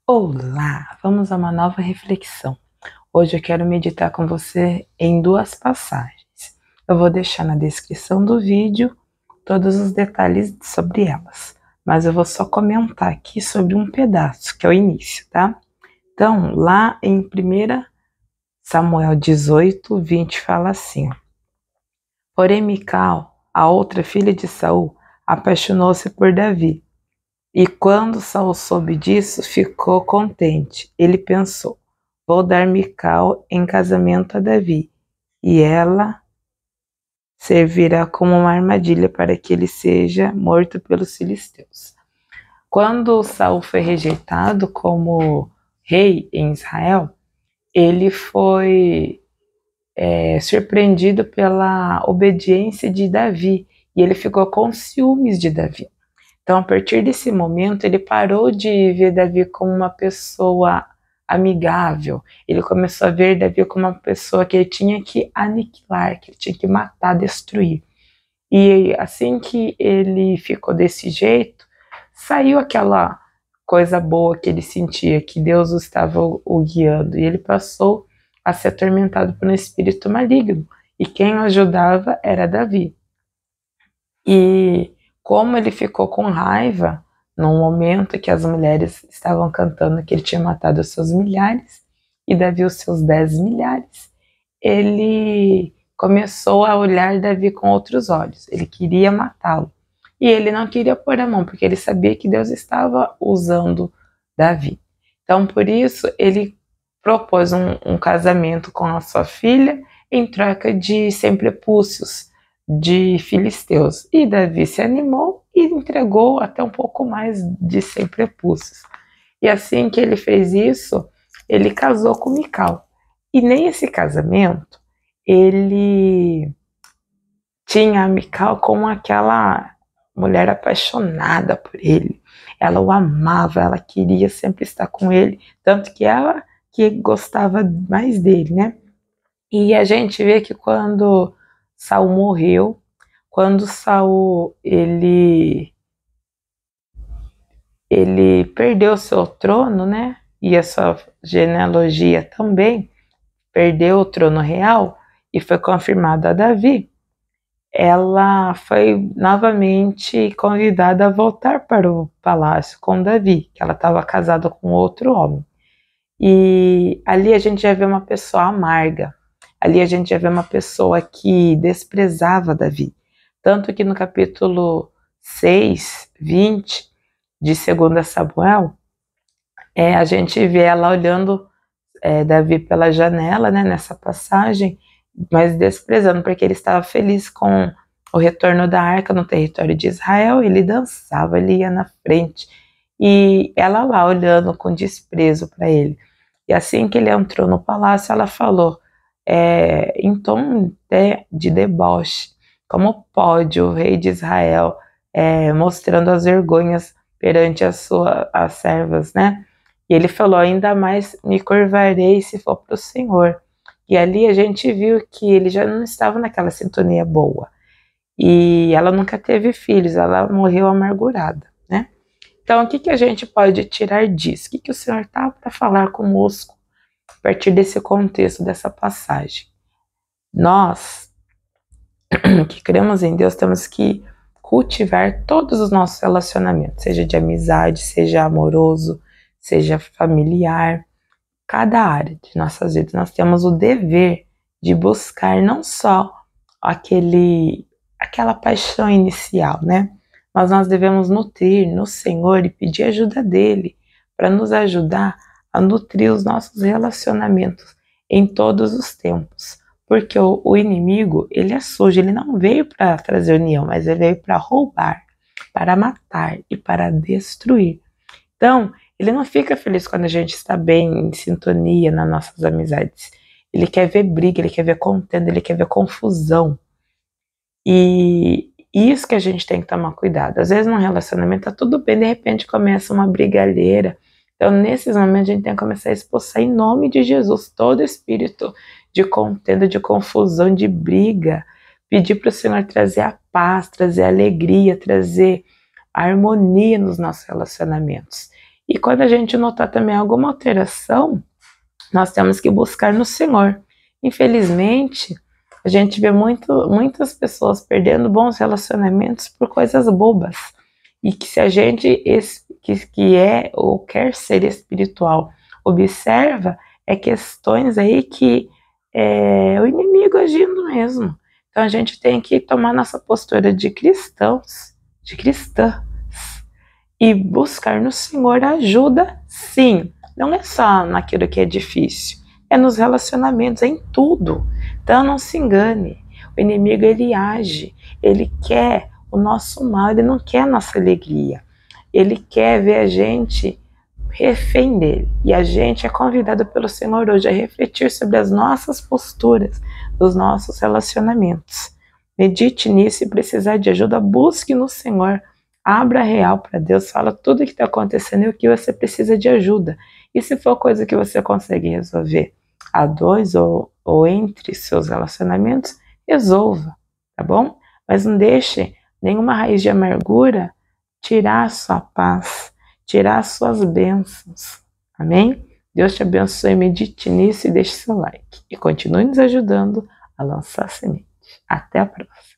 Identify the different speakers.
Speaker 1: Olá, vamos a uma nova reflexão. Hoje eu quero meditar com você em duas passagens. Eu vou deixar na descrição do vídeo todos os detalhes sobre elas, mas eu vou só comentar aqui sobre um pedaço, que é o início, tá? Então, lá em 1 Samuel 18, 20, fala assim: Porém, Mical, a outra filha de Saul, apaixonou-se por Davi. E quando Saul soube disso, ficou contente. Ele pensou: vou dar Mical em casamento a Davi, e ela servirá como uma armadilha para que ele seja morto pelos filisteus. Quando Saul foi rejeitado como rei em Israel, ele foi surpreendido pela obediência de Davi, e ele ficou com ciúmes de Davi. Então, a partir desse momento, ele parou de ver Davi como uma pessoa amigável. Ele começou a ver Davi como uma pessoa que ele tinha que aniquilar, que ele tinha que matar, destruir. E assim que ele ficou desse jeito, saiu aquela coisa boa que ele sentia, que Deus estava o guiando. E ele passou a ser atormentado por um espírito maligno. E quem o ajudava era Davi. E como ele ficou com raiva no momento que as mulheres estavam cantando que ele tinha matado os seus milhares e Davi os seus 10 milhares, ele começou a olhar Davi com outros olhos. Ele queria matá-lo. E ele não queria pôr a mão, porque ele sabia que Deus estava usando Davi. Então, por isso, ele propôs um casamento com a sua filha em troca de 100 prepúcios de filisteus. E Davi se animou e entregou até um pouco mais de 100 prepúcios. E assim que ele fez isso, ele casou com Mical. E nesse casamento, ele tinha a Mical como aquela mulher apaixonada por ele. Ela o amava, ela queria sempre estar com ele, tanto que ela que gostava mais dele, né? E a gente vê que quando Saul morreu, quando Saul ele perdeu seu trono, né? E a sua genealogia também perdeu o trono real e foi confirmado a Davi. Ela foi novamente convidada a voltar para o palácio com Davi, que ela estava casada com outro homem. E ali a gente já vê uma pessoa amarga. Ali a gente já vê uma pessoa que desprezava Davi. Tanto que no capítulo 6, 20 de 2 Samuel, a gente vê ela olhando Davi pela janela, né, nessa passagem, mas desprezando, porque ele estava feliz com o retorno da arca no território de Israel. Ele dançava, ele ia na frente, e ela lá olhando com desprezo para ele. E assim que ele entrou no palácio, ela falou, em tom de deboche: como pode o rei de Israel, mostrando as vergonhas perante as servas, né? E ele falou: ainda mais me curvarei se for para o Senhor. E ali a gente viu que ele já não estava naquela sintonia boa. E ela nunca teve filhos, ela morreu amargurada, né? Então, o que a gente pode tirar disso? O que o Senhor está para falar conosco a partir desse contexto, dessa passagem? Nós, que cremos em Deus, temos que cultivar todos os nossos relacionamentos, seja de amizade, seja amoroso, seja familiar. Cada área de nossas vidas, nós temos o dever de buscar não só aquela paixão inicial, né? Mas nós devemos nutrir no Senhor e pedir ajuda dele para nos ajudar a nutrir os nossos relacionamentos em todos os tempos. Porque o inimigo, ele é sujo, ele não veio para trazer união, mas ele veio para roubar, para matar e para destruir. Então, ele não fica feliz quando a gente está bem, em sintonia nas nossas amizades. Ele quer ver briga, ele quer ver contenda, ele quer ver confusão. E isso que a gente tem que tomar cuidado. Às vezes num relacionamento tá tudo bem, de repente começa uma brigalheira. Então, nesses momentos, a gente tem que começar a expulsar em nome de Jesus todo espírito de contenda, de confusão, de briga. Pedir para o Senhor trazer a paz, trazer a alegria, trazer a harmonia nos nossos relacionamentos. E quando a gente notar também alguma alteração, nós temos que buscar no Senhor. Infelizmente, a gente vê muitas pessoas perdendo bons relacionamentos por coisas bobas. E que se a gente que é ou quer ser espiritual observa, é questões aí que é o inimigo agindo mesmo. Então a gente tem que tomar nossa postura de cristãos, de cristãs, e buscar no Senhor ajuda, sim. Não é só naquilo que é difícil, é nos relacionamentos, é em tudo. Então não se engane, o inimigo ele age, ele quer o nosso mal, ele não quer a nossa alegria. Ele quer ver a gente refém dele. E a gente é convidado pelo Senhor hoje a refletir sobre as nossas posturas, os nossos relacionamentos. Medite nisso e precisar de ajuda, busque no Senhor. Abra real para Deus, fala tudo o que está acontecendo e o que você precisa de ajuda. E se for coisa que você consegue resolver a dois ou entre seus relacionamentos, resolva, tá bom? Mas não deixe nenhuma raiz de amargura tirar a sua paz, tirar as suas bênçãos. Amém? Deus te abençoe, medite nisso e deixe seu like. E continue nos ajudando a lançar semente. Até a próxima.